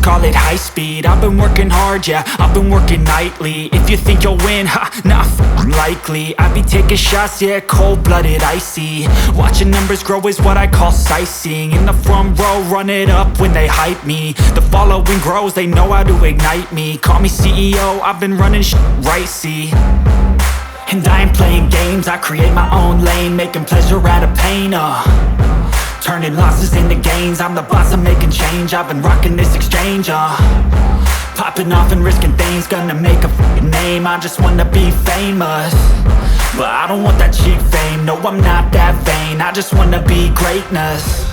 call it high speed. I've been working hard, yeah, I've been working nightly. If you think you'll win, ha, not likely. I be taking shots, yeah, cold-blooded, icy. Watching numbers grow is what I call sightseeing. In the front row, run it up when they hype me. The following grows, they know how to ignite me. Call me CEO, I've been running right, see. And I ain't playing games, I create my own lane, making pleasure out of pain, turning losses into gains. I'm the boss, I'm making change. I've been rocking this exchange, popping off and risking things. Gonna make a f***ing name. I just wanna be famous, but I don't want that cheap fame. No, I'm not that vain. I just wanna be greatness.